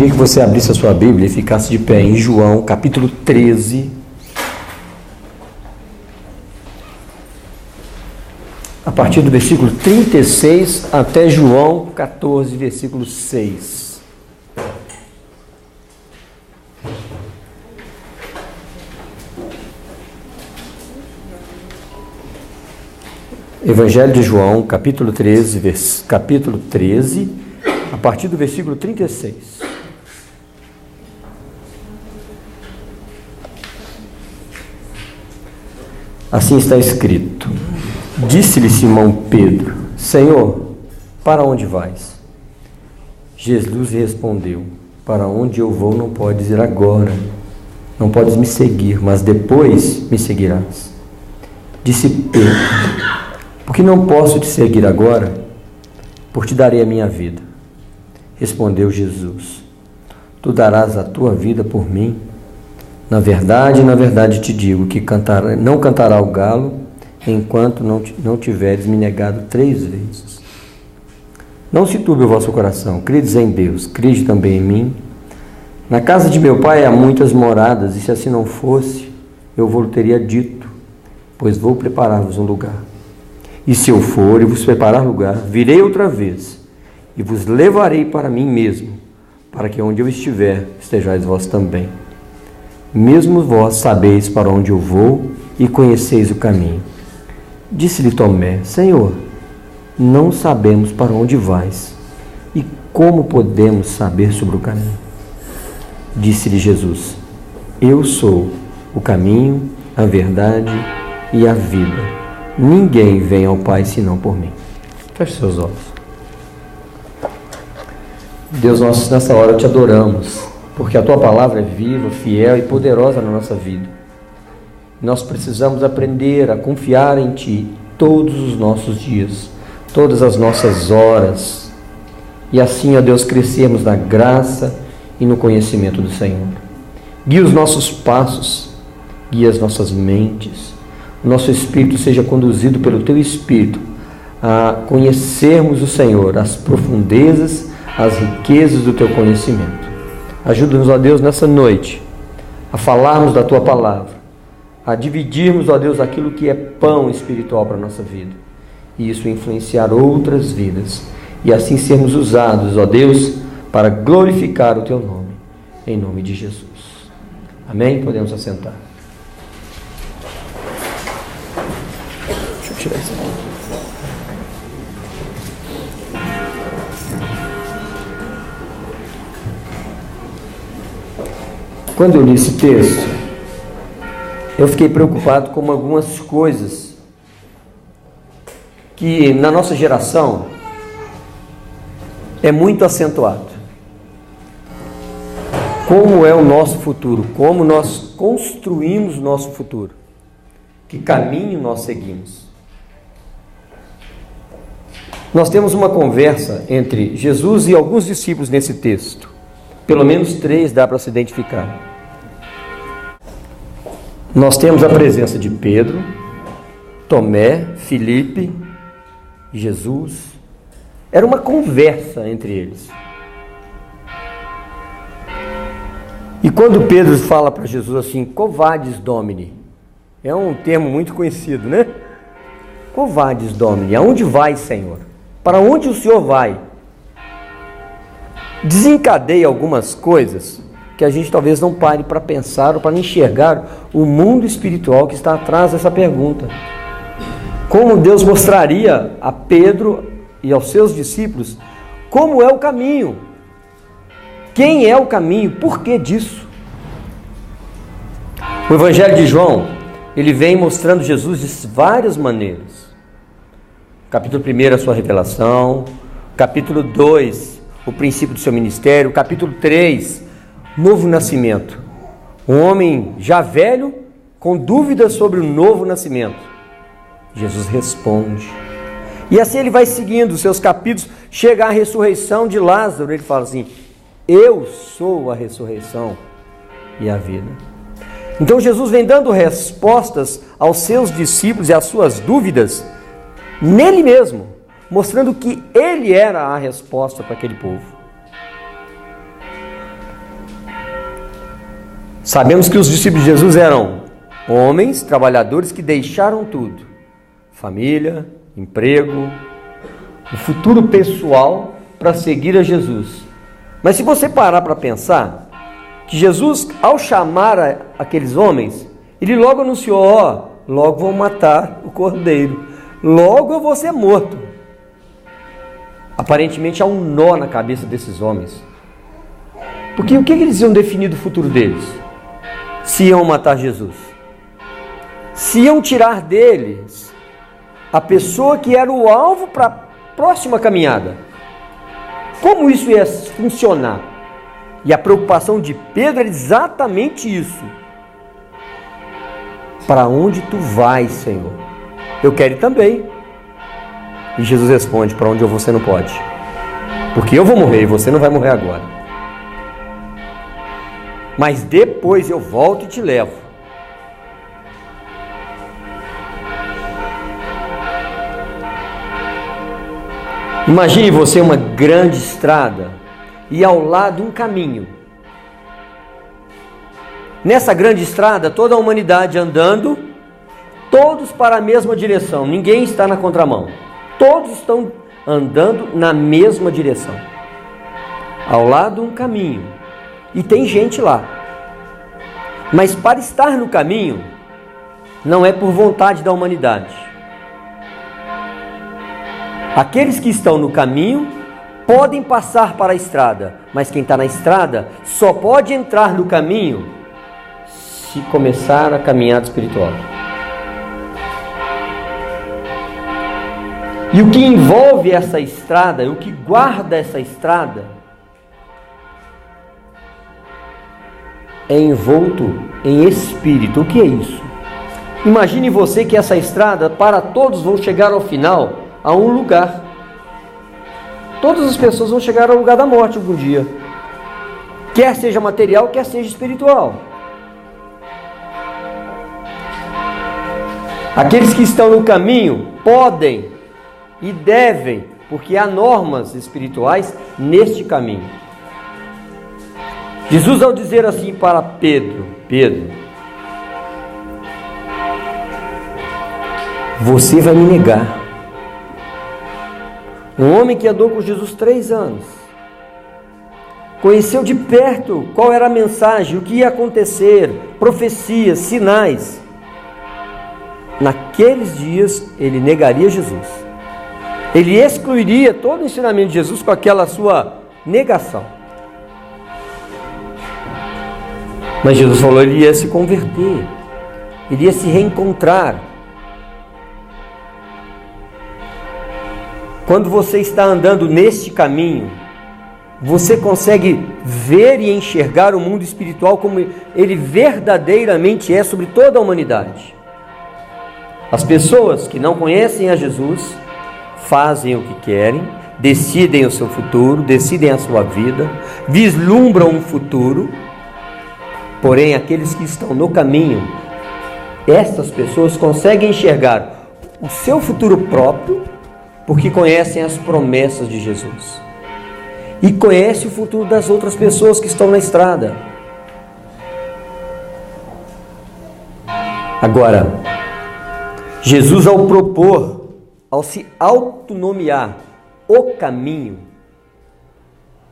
queria que você abrisse a sua Bíblia e ficasse de pé em João, capítulo 13. A partir do versículo 36 até João 14, versículo 6. Evangelho de João, capítulo 13, a partir do versículo 36. Assim está escrito: Disse-lhe Simão Pedro: Senhor, para onde vais? Jesus respondeu: Para onde eu vou não podes ir agora, não podes me seguir, mas depois me seguirás. Disse Pedro: Porque não posso te seguir agora, por te darei a minha vida. Respondeu Jesus: Tu darás a tua vida por mim? Na verdade te digo que não cantará o galo enquanto não tiveres me negado 3 vezes. Não se turbe o vosso coração, credes em Deus, crede também em mim. Na casa de meu pai há muitas moradas, e se assim não fosse, eu vos teria dito, pois vou preparar-vos um lugar. E se eu for e vos preparar lugar, virei outra vez, e vos levarei para mim mesmo, para que onde eu estiver, estejais vós também. Mesmo vós sabeis para onde eu vou e conheceis o caminho. Disse-lhe Tomé: Senhor, não sabemos para onde vais, e como podemos saber sobre o caminho? Disse-lhe Jesus: Eu sou o caminho, a verdade e a vida. Ninguém vem ao Pai senão por mim. Feche seus olhos. Deus nosso, nessa hora te adoramos, porque a Tua palavra é viva, fiel e poderosa na nossa vida. Nós precisamos aprender a confiar em Ti todos os nossos dias, todas as nossas horas, e assim, ó Deus, crescermos na graça e no conhecimento do Senhor. Guia os nossos passos, guia as nossas mentes, o nosso espírito seja conduzido pelo Teu Espírito a conhecermos o Senhor, as profundezas, as riquezas do Teu conhecimento. Ajuda-nos, ó Deus, nessa noite, a falarmos da Tua palavra, a dividirmos, ó Deus, aquilo que é pão espiritual para a nossa vida, e isso influenciar outras vidas, e assim sermos usados, ó Deus, para glorificar o Teu nome, em nome de Jesus. Amém? Podemos assentar. Deixa eu tirar isso aqui. Quando eu li esse texto, eu fiquei preocupado com algumas coisas que na nossa geração é muito acentuado. Como é o nosso futuro? Como nós construímos o nosso futuro? Que caminho nós seguimos? Nós temos uma conversa entre Jesus e alguns discípulos nesse texto. Pelo menos 3 dá para se identificar. Nós temos a presença de Pedro, Tomé, Filipe, Jesus. Era uma conversa entre eles. E quando Pedro fala para Jesus assim, Covades Domini, é um termo muito conhecido, né? Covades Domini, aonde vai, Senhor? Para onde o Senhor vai? Desencadeia algumas coisas que a gente talvez não pare para pensar ou para enxergar o mundo espiritual que está atrás dessa pergunta. Como Deus mostraria a Pedro e aos seus discípulos como é o caminho? Quem é o caminho? Por que disso? O Evangelho de João, ele vem mostrando Jesus de várias maneiras. Capítulo 1, a sua revelação. Capítulo 2, o princípio do seu ministério. Capítulo 3, novo nascimento. Um homem já velho, com dúvidas sobre o novo nascimento. Jesus responde. E assim ele vai seguindo os seus capítulos, chega à ressurreição de Lázaro. Ele fala assim: eu sou a ressurreição e a vida. Então Jesus vem dando respostas aos seus discípulos e às suas dúvidas nele mesmo, mostrando que ele era a resposta para aquele povo. Sabemos que os discípulos de Jesus eram homens, trabalhadores que deixaram tudo: família, emprego, o futuro pessoal, para seguir a Jesus. Mas se você parar para pensar, que Jesus, ao chamar aqueles homens, ele logo anunciou: ó, logo vão matar o cordeiro, logo eu vou ser morto. Aparentemente há um nó na cabeça desses homens, porque o que eles iam definir do futuro deles? Se iam matar Jesus, se iam tirar deles a pessoa que era o alvo para a próxima caminhada. Como isso ia funcionar? E a preocupação de Pedro era exatamente isso: para onde tu vais, Senhor? Eu quero ir também. E Jesus responde: para onde eu vou você não pode, porque eu vou morrer e você não vai morrer agora, mas depois eu volto e te levo. Imagine você uma grande estrada e ao lado um caminho. Nessa grande estrada, toda a humanidade andando, todos para a mesma direção, ninguém está na contramão, todos estão andando na mesma direção. Ao lado um caminho e tem gente lá, mas para estar no caminho não é por vontade da humanidade. Aqueles que estão no caminho podem passar para a estrada, mas quem está na estrada só pode entrar no caminho se começar a caminhada espiritual. E o que envolve essa estrada, o que guarda essa estrada, é envolto em espírito. O que é isso? Imagine você que essa estrada, para todos, vão chegar ao final a um lugar. Todas as pessoas vão chegar ao lugar da morte algum dia, quer seja material, quer seja espiritual. Aqueles que estão no caminho podem e devem, porque há normas espirituais neste caminho. Jesus, ao dizer assim para Pedro: Pedro, você vai me negar. Um homem que andou com Jesus 3 anos, conheceu de perto qual era a mensagem, o que ia acontecer, profecias, sinais. Naqueles dias ele negaria Jesus, ele excluiria todo o ensinamento de Jesus com aquela sua negação. Mas Jesus falou: ele ia se converter, ele ia se reencontrar. Quando você está andando neste caminho, você consegue ver e enxergar o mundo espiritual como ele verdadeiramente é sobre toda a humanidade. As pessoas que não conhecem a Jesus fazem o que querem, decidem o seu futuro, decidem a sua vida, vislumbram um futuro. Porém, aqueles que estão no caminho, essas pessoas conseguem enxergar o seu futuro próprio, porque conhecem as promessas de Jesus e conhecem o futuro das outras pessoas que estão na estrada. Agora, Jesus, ao propor, ao se autonomear o caminho,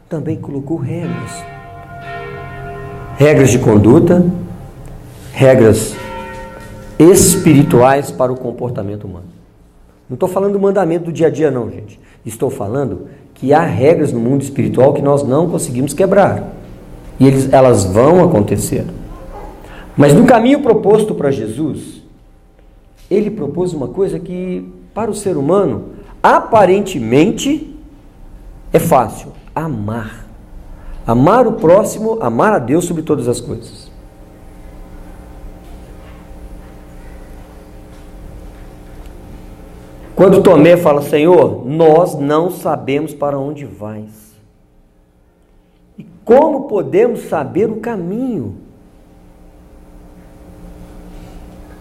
também colocou regras. Regras de conduta, regras espirituais para o comportamento humano. Não estou falando do mandamento do dia a dia não, gente. Estou falando que há regras no mundo espiritual que nós não conseguimos quebrar. E elas vão acontecer. Mas no caminho proposto para Jesus, ele propôs uma coisa que, para o ser humano, aparentemente é fácil: amar. Amar o próximo, amar a Deus sobre todas as coisas. Quando Tomé fala: Senhor, nós não sabemos para onde vais. E como podemos saber o caminho?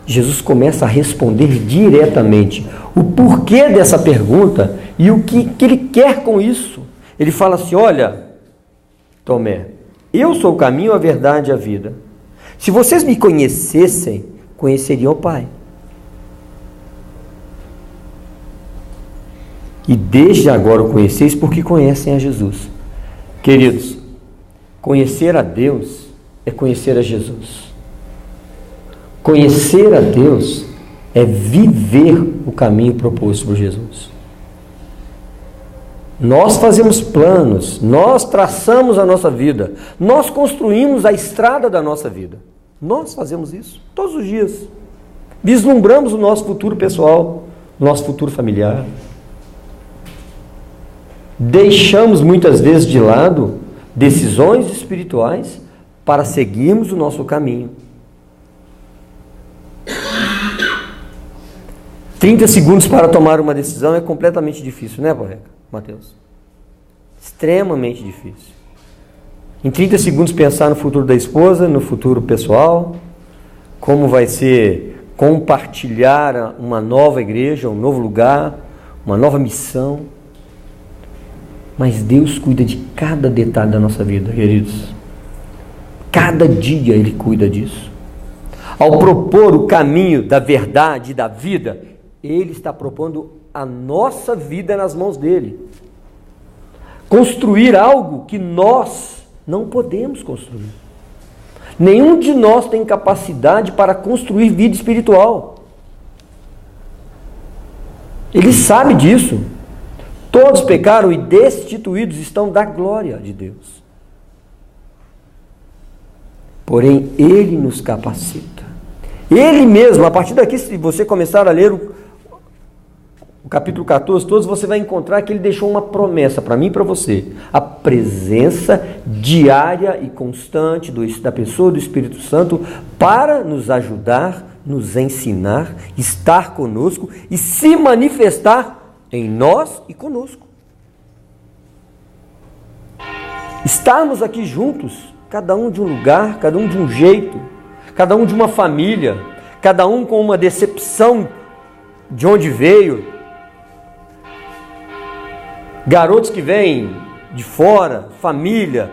Jesus começa a responder diretamente o porquê dessa pergunta e o que ele quer com isso. Ele fala assim: olha, Tomé, eu sou o caminho, a verdade e a vida. Se vocês me conhecessem, conheceriam o Pai. E desde agora o conheceis porque conhecem a Jesus. Queridos, conhecer a Deus é conhecer a Jesus. Conhecer a Deus é viver o caminho proposto por Jesus. Nós fazemos planos, nós traçamos a nossa vida, nós construímos a estrada da nossa vida. Nós fazemos isso todos os dias. Vislumbramos o nosso futuro pessoal, o nosso futuro familiar. Deixamos muitas vezes de lado decisões espirituais para seguirmos o nosso caminho. 30 segundos para tomar uma decisão é completamente difícil, né, Mateus? Extremamente difícil. Em 30 segundos pensar no futuro da esposa, no futuro pessoal, como vai ser compartilhar uma nova igreja, um novo lugar, uma nova missão. Mas Deus cuida de cada detalhe da nossa vida, queridos. Cada dia Ele cuida disso. Ao propor o caminho da verdade e da vida, Ele está propondo a nossa vida nas mãos dEle. Construir algo que nós não podemos construir. Nenhum de nós tem capacidade para construir vida espiritual. Ele sabe disso. Todos pecaram e destituídos estão da glória de Deus. Porém, Ele nos capacita. Ele mesmo, a partir daqui, se você começar a ler o capítulo 14, todos, você vai encontrar que Ele deixou uma promessa para mim e para você. A presença diária e constante da pessoa do Espírito Santo para nos ajudar, nos ensinar, estar conosco e se manifestar em nós e conosco. Estarmos aqui juntos, cada um de um lugar, cada um de um jeito, cada um de uma família, cada um com uma decepção de onde veio. Garotos que vêm de fora, família,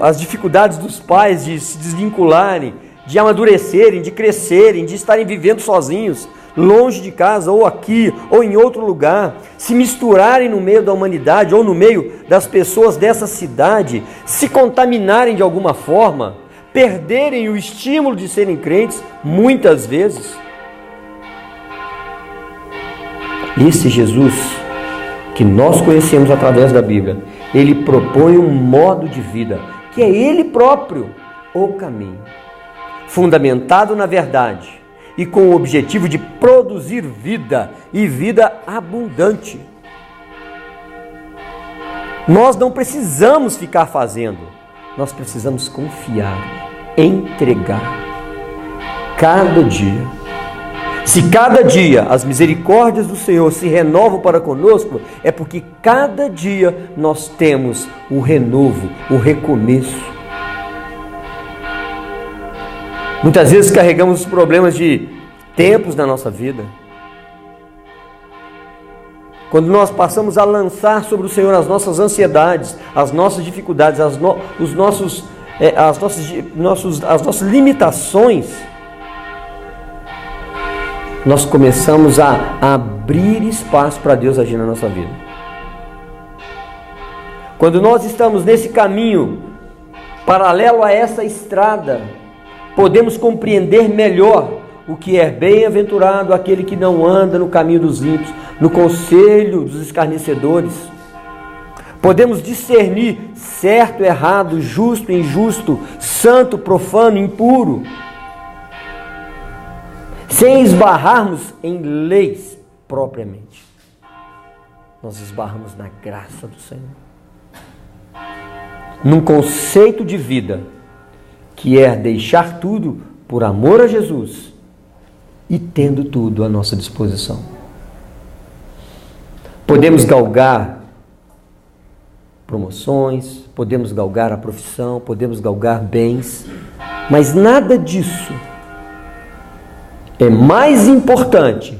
as dificuldades dos pais de se desvincularem, de amadurecerem, de crescerem, de estarem vivendo sozinhos, longe de casa, ou aqui, ou em outro lugar, se misturarem no meio da humanidade, ou no meio das pessoas dessa cidade, se contaminarem de alguma forma, perderem o estímulo de serem crentes, muitas vezes. Esse Jesus que nós conhecemos através da Bíblia, Ele propõe um modo de vida, que é Ele próprio, o caminho, fundamentado na verdade, e com o objetivo de produzir vida, e vida abundante. Nós não precisamos ficar fazendo, nós precisamos confiar, entregar, cada dia. Se cada dia as misericórdias do Senhor se renovam para conosco, é porque cada dia nós temos o renovo, o recomeço. Muitas vezes carregamos os problemas de tempos na nossa vida. Quando nós passamos a lançar sobre o Senhor as nossas ansiedades, as nossas dificuldades, as nossas limitações, nós começamos a abrir espaço para Deus agir na nossa vida. Quando nós estamos nesse caminho, paralelo a essa estrada, podemos compreender melhor o que é bem-aventurado aquele que não anda no caminho dos ímpios, no conselho dos escarnecedores. Podemos discernir certo, errado, justo, injusto, santo, profano, impuro, sem esbarrarmos em leis propriamente. Nós esbarramos na graça do Senhor, num conceito de vida que é deixar tudo por amor a Jesus e tendo tudo à nossa disposição. Podemos galgar promoções, podemos galgar a profissão, podemos galgar bens, mas nada disso é mais importante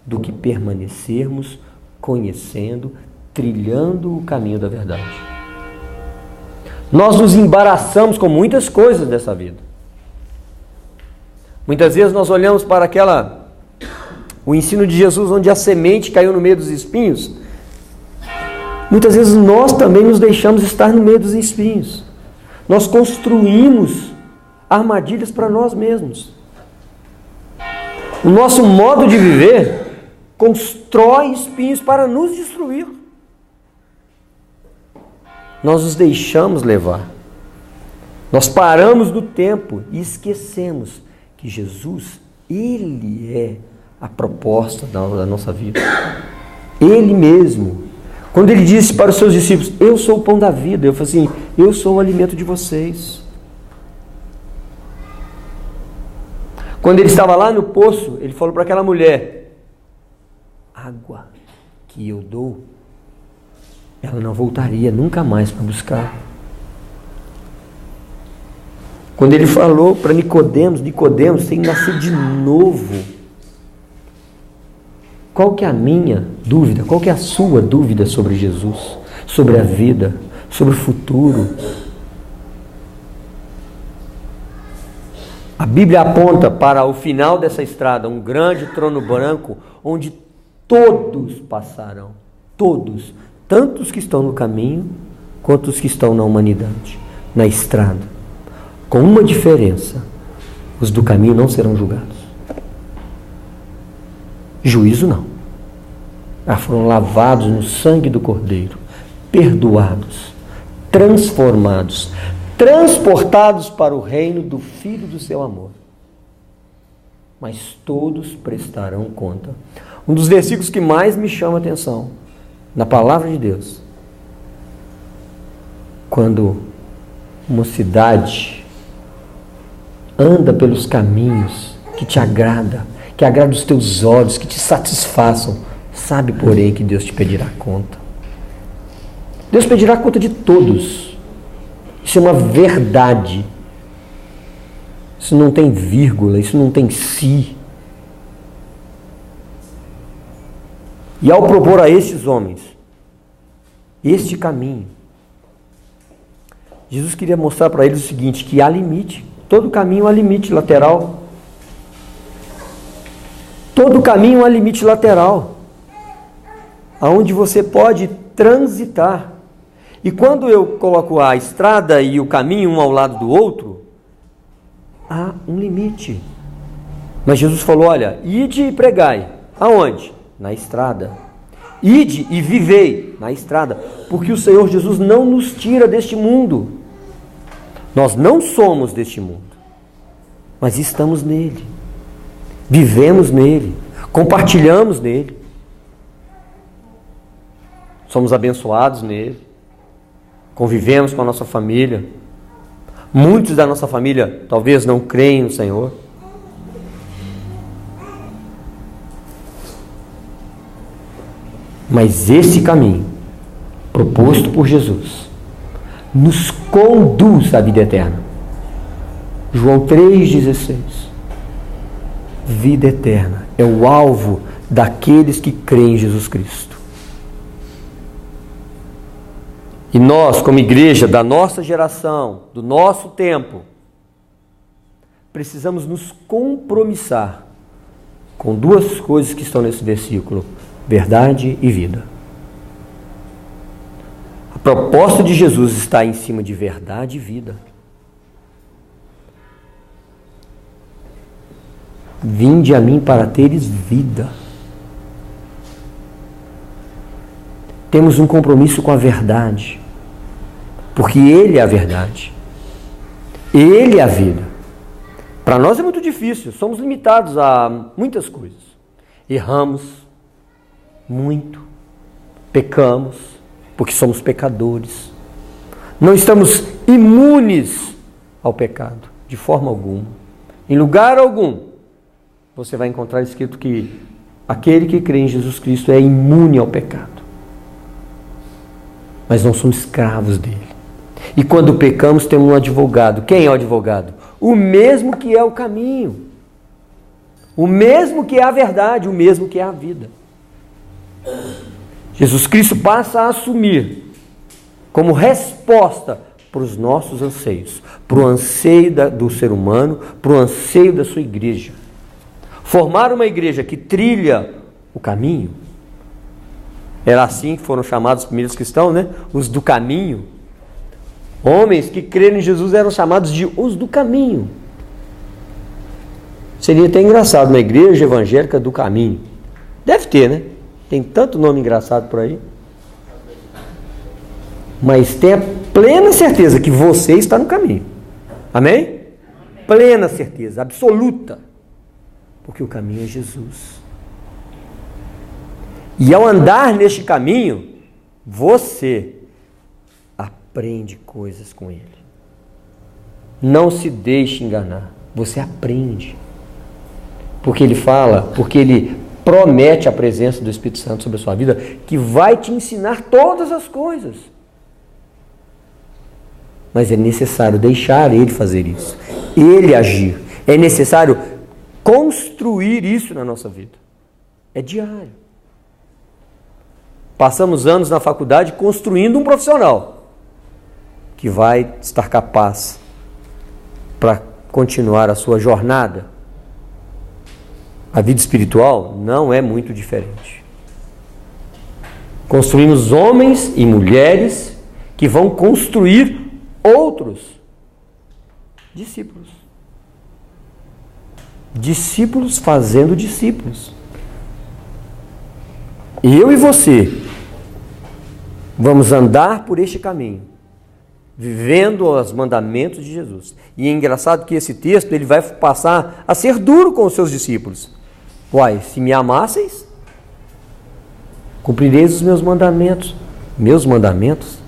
do que permanecermos conhecendo, trilhando o caminho da verdade. Nós nos embaraçamos com muitas coisas dessa vida. Muitas vezes nós olhamos para o ensino de Jesus, onde a semente caiu no meio dos espinhos. Muitas vezes nós também nos deixamos estar no meio dos espinhos. Nós construímos armadilhas para nós mesmos. O nosso modo de viver constrói espinhos para nos destruir. Nós nos deixamos levar. Nós paramos do tempo e esquecemos que Jesus, Ele é a proposta da nossa vida. Ele mesmo. Quando Ele disse para os seus discípulos, eu sou o pão da vida, eu falei assim, eu sou o alimento de vocês. Quando Ele estava lá no poço, Ele falou para aquela mulher, água que eu dou, ela não voltaria nunca mais para buscar. Quando Ele falou para Nicodemos tem que nascer de novo. Qual que é a minha dúvida? Qual que é a sua dúvida sobre Jesus? Sobre a vida? Sobre o futuro? A Bíblia aponta para o final dessa estrada, um grande trono branco, onde todos passarão. Todos. Tanto os que estão no caminho, quanto os que estão na humanidade, na estrada. Com uma diferença, os do caminho não serão julgados. Juízo não. Eles foram lavados no sangue do Cordeiro, perdoados, transformados, transportados para o reino do Filho do seu amor. Mas todos prestarão conta. Um dos versículos que mais me chama a atenção, na palavra de Deus, quando uma cidade anda pelos caminhos que te agrada, que agrada os teus olhos, que te satisfaçam, sabe, porém, que Deus te pedirá conta. Deus pedirá conta de todos. Isso é uma verdade. Isso não tem vírgula, isso não tem si. E ao propor a estes homens este caminho, Jesus queria mostrar para eles o seguinte, que há limite. Todo caminho há limite lateral. Todo caminho há limite lateral, aonde você pode transitar. E quando eu coloco a estrada e o caminho um ao lado do outro, há um limite. Mas Jesus falou, olha, ide e pregai. Aonde? Na estrada. Ide e vivei na estrada, porque o Senhor Jesus não nos tira deste mundo. Nós não somos deste mundo, mas estamos nele. Vivemos nele, compartilhamos nele. Somos abençoados nele. Convivemos com a nossa família. Muitos da nossa família talvez não creem no Senhor. Mas esse caminho, proposto por Jesus, nos conduz à vida eterna. João 3,16. Vida eterna é o alvo daqueles que creem em Jesus Cristo. E nós, como igreja da nossa geração, do nosso tempo, precisamos nos compromissar com duas coisas que estão nesse versículo: verdade e vida. A proposta de Jesus está em cima de verdade e vida. Vinde a mim para teres vida. Temos um compromisso com a verdade, porque Ele é a verdade. Ele é a vida. Para nós é muito difícil, somos limitados a muitas coisas. Erramos muito, pecamos, porque somos pecadores. Não estamos imunes ao pecado, de forma alguma. Em lugar algum, você vai encontrar escrito que aquele que crê em Jesus Cristo é imune ao pecado. Mas não somos escravos dele. E quando pecamos, temos um advogado. Quem é o advogado? O mesmo que é o caminho. O mesmo que é a verdade, o mesmo que é a vida. Jesus Cristo passa a assumir, como resposta para os nossos anseios, para o anseio do ser humano, para o anseio da sua igreja. Formar uma igreja que trilha o caminho, era assim que foram chamados os primeiros cristãos, né? Os do caminho. Homens que creram em Jesus eram chamados de os do caminho. Seria até engraçado uma igreja evangélica do caminho. Deve ter, né? Tem tanto nome engraçado por aí. Mas tenha plena certeza que você está no caminho. Amém? Plena certeza, absoluta. Porque o caminho é Jesus. E ao andar neste caminho, você aprende coisas com Ele. Não se deixe enganar. Você aprende. Porque Ele fala, porque Ele promete a presença do Espírito Santo sobre a sua vida, que vai te ensinar todas as coisas. Mas é necessário deixar Ele fazer isso. Ele agir. É necessário construir isso na nossa vida. É diário. Passamos anos na faculdade construindo um profissional que vai estar capaz para continuar a sua jornada. A vida espiritual não é muito diferente. Construímos homens e mulheres que vão construir outros discípulos. Discípulos fazendo discípulos. Eu e você vamos andar por este caminho, vivendo os mandamentos de Jesus. E é engraçado que esse texto ele vai passar a ser duro com os seus discípulos. Uai, se me amasseis, cumprireis os meus mandamentos. Meus mandamentos?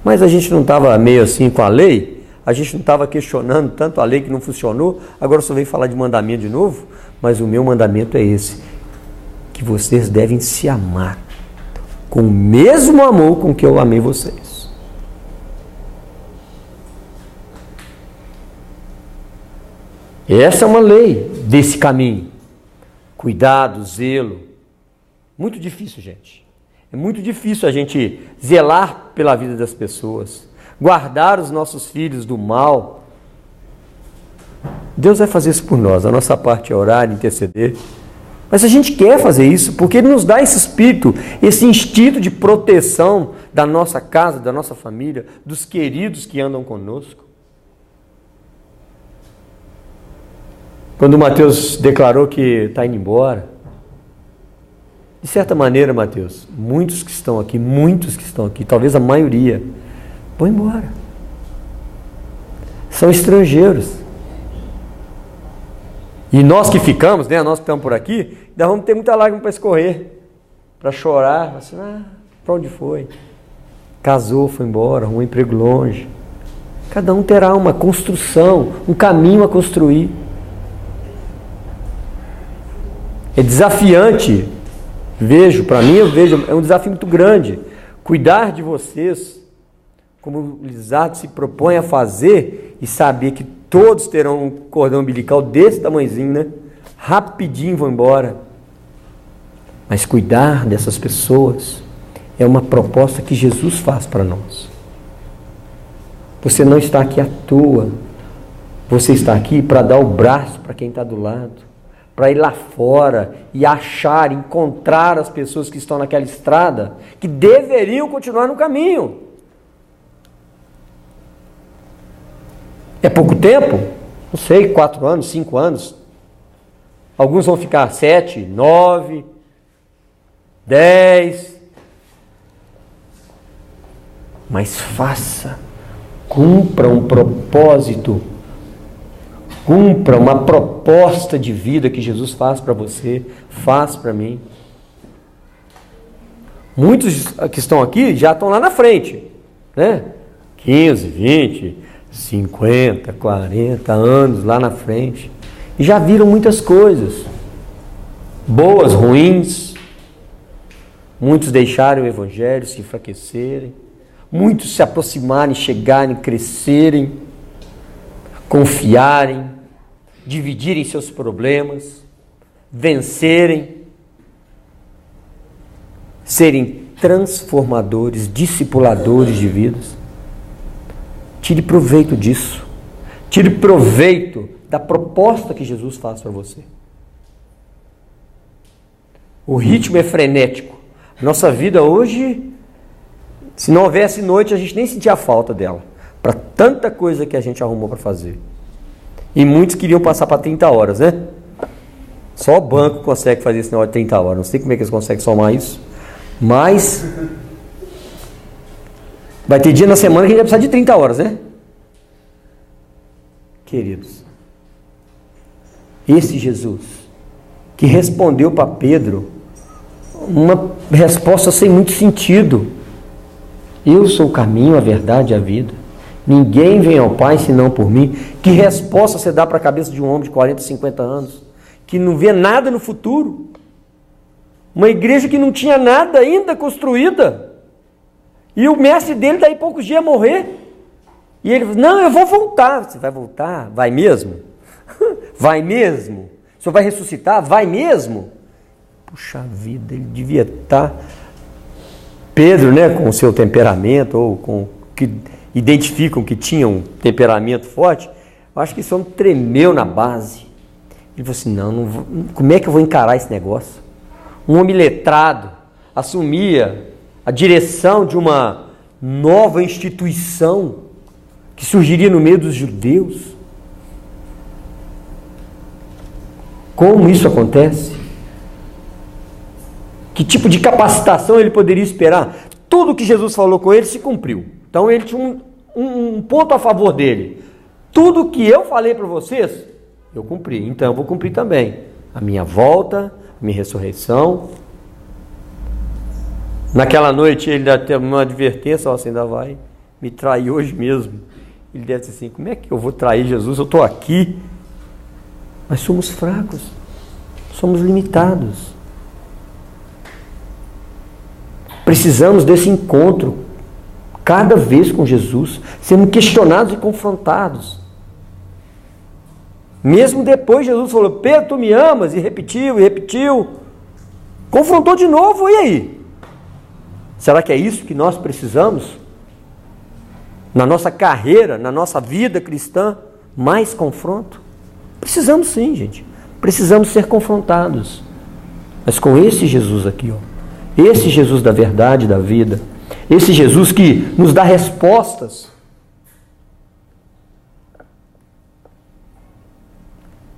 Mas a gente não estava meio assim com a lei? A gente não estava questionando tanto a lei que não funcionou? Agora só veio falar de mandamento de novo? Mas o meu mandamento é esse, que vocês devem se amar com o mesmo amor com que eu amei vocês. Essa é uma lei desse caminho. Cuidado, zelo. Muito difícil, gente. É muito difícil a gente zelar pela vida das pessoas, guardar os nossos filhos do mal. Deus vai fazer isso por nós. A nossa parte é orar, interceder. Mas a gente quer fazer isso porque Ele nos dá esse espírito, esse instinto de proteção da nossa casa, da nossa família, dos queridos que andam conosco. Quando o Mateus declarou que está indo embora, de certa maneira, Mateus, muitos que estão aqui, talvez a maioria, vão embora. São estrangeiros. E nós que ficamos, né, nós que estamos por aqui, ainda vamos ter muita lágrima para escorrer, para chorar, assim, para onde foi? Casou, foi embora, arrumou um emprego longe. Cada um terá uma construção, um caminho a construir. É desafiante, eu vejo, é um desafio muito grande, cuidar de vocês, como o Lisardo se propõe a fazer, e saber que todos terão um cordão umbilical desse tamanhozinho, né? Rapidinho vão embora. Mas cuidar dessas pessoas é uma proposta que Jesus faz para nós. Você não está aqui à toa. Você está aqui para dar o braço para quem está do lado, para ir lá fora e achar, encontrar as pessoas que estão naquela estrada, que deveriam continuar no caminho. É pouco tempo? Não sei, 4 anos, 5 anos. Alguns vão ficar 7, 9, 10. Mas faça, cumpra um propósito, cumpra uma proposta de vida que Jesus faz para você, faz para mim. Muitos que estão aqui já estão lá na frente, né? 15, 20, 50, 40 anos lá na frente. E já viram muitas coisas, boas, ruins. Muitos deixaram o Evangelho, se enfraquecerem. Muitos se aproximarem, chegarem, crescerem, confiarem, dividirem seus problemas, vencerem, serem transformadores, discipuladores de vidas. Tire proveito disso. Tire proveito da proposta que Jesus faz para você. O ritmo é frenético. Nossa vida hoje, se não houvesse noite, a gente nem sentia a falta dela. Para tanta coisa que a gente arrumou para fazer. E muitos queriam passar para 30 horas, né? Só o banco consegue fazer esse negócio de 30 horas. Não sei como é que eles conseguem somar isso. Mas vai ter dia na semana que a gente vai precisar de 30 horas, né? Queridos, esse Jesus que respondeu para Pedro uma resposta sem muito sentido. Eu sou o caminho, a verdade e a vida. Ninguém vem ao Pai senão por mim. Que resposta você dá para a cabeça de um homem de 40, 50 anos, que não vê nada no futuro? Uma igreja que não tinha nada ainda construída. E o mestre dele daí poucos dias ia morrer. E ele falou, não, eu vou voltar. Você vai voltar? Vai mesmo? Vai mesmo? O senhor vai ressuscitar? Vai mesmo? Puxa vida, ele devia estar... Pedro, né, com o seu temperamento, ou com que identificam que tinha um temperamento forte, eu acho que esse homem tremeu na base. Ele falou assim, não vou, como é que eu vou encarar esse negócio? Um homem letrado assumia a direção de uma nova instituição que surgiria no meio dos judeus. Como isso acontece? Que tipo de capacitação ele poderia esperar? Tudo que Jesus falou com ele se cumpriu. Então ele tinha um ponto a favor dele. Tudo que eu falei para vocês, eu cumpri. Então eu vou cumprir também. A minha volta, a minha ressurreição. Naquela noite ele ainda teve uma advertência, ó, você ainda vai me trair hoje mesmo. Ele deve dizer assim, como é que eu vou trair Jesus? Eu estou aqui. Mas somos fracos, somos limitados. Precisamos desse encontro, cada vez com Jesus, sendo questionados e confrontados. Mesmo depois Jesus falou, Pedro, tu me amas? E repetiu, e repetiu. Confrontou de novo, e aí? Será que é isso que nós precisamos? Na nossa carreira, na nossa vida cristã, mais confronto? Precisamos sim, gente. Precisamos ser confrontados. Mas com esse Jesus aqui, ó. Esse Jesus da verdade, da vida. Esse Jesus que nos dá respostas.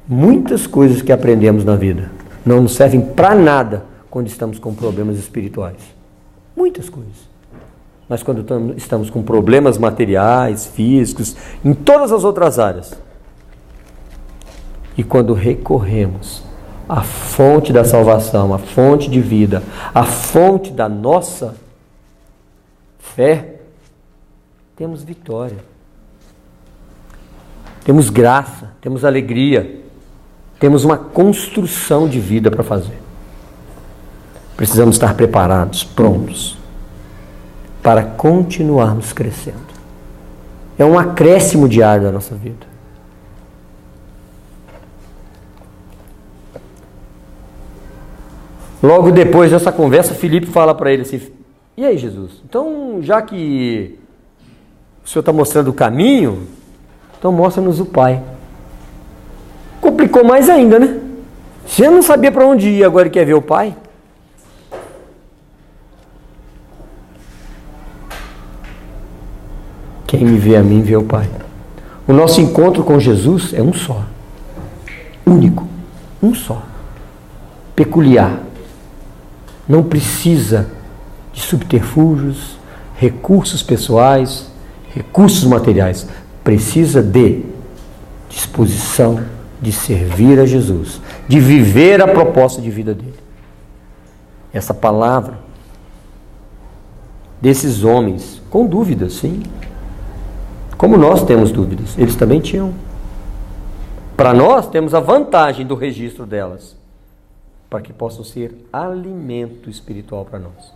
Muitas coisas que aprendemos na vida não nos servem para nada quando estamos com problemas espirituais. Muitas coisas. Mas quando estamos com problemas materiais, físicos, em todas as outras áreas, e quando recorremos à fonte da salvação, à fonte de vida, à fonte da nossa fé, temos vitória, temos graça, temos alegria, temos uma construção de vida para fazer. Precisamos estar preparados, prontos, para continuarmos crescendo. É um acréscimo diário da nossa vida. Logo depois dessa conversa, Filipe fala para ele assim, e aí Jesus, então já que o Senhor está mostrando o caminho, então mostra-nos o Pai. Complicou mais ainda, né? Você não sabia para onde ir, agora quer ver o Pai? Quem me vê a mim, vê o Pai. O nosso encontro com Jesus é um só. Único. Um só. Peculiar. Não precisa de subterfúgios, recursos pessoais, recursos materiais. Precisa de disposição de servir a Jesus, de viver a proposta de vida dele. Essa palavra desses homens, com dúvidas, sim. Como nós temos dúvidas, eles também tinham. Para nós, temos a vantagem do registro delas, para que possam ser alimento espiritual para nós,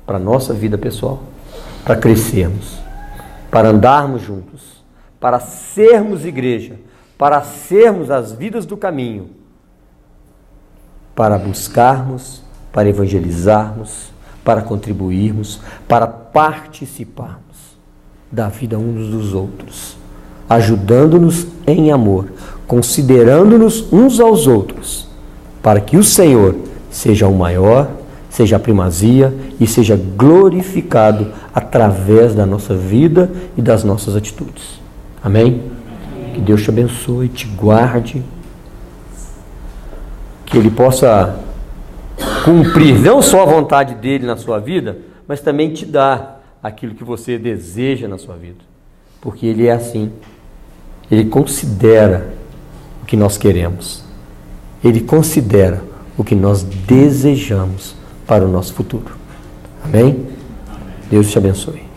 para a nossa vida pessoal, para crescermos, para andarmos juntos, para sermos igreja, para sermos as vidas do caminho, para buscarmos, para evangelizarmos, para contribuirmos, para participarmos. da vida uns dos outros, ajudando-nos em amor, considerando-nos uns aos outros, para que o Senhor seja o maior, seja a primazia e seja glorificado através da nossa vida e das nossas atitudes. Amém? Que Deus te abençoe, te guarde, que Ele possa cumprir não só a vontade dEle na sua vida, mas também te dar aquilo que você deseja na sua vida. Porque Ele é assim. Ele considera o que nós queremos. Ele considera o que nós desejamos para o nosso futuro. Amém? Deus te abençoe.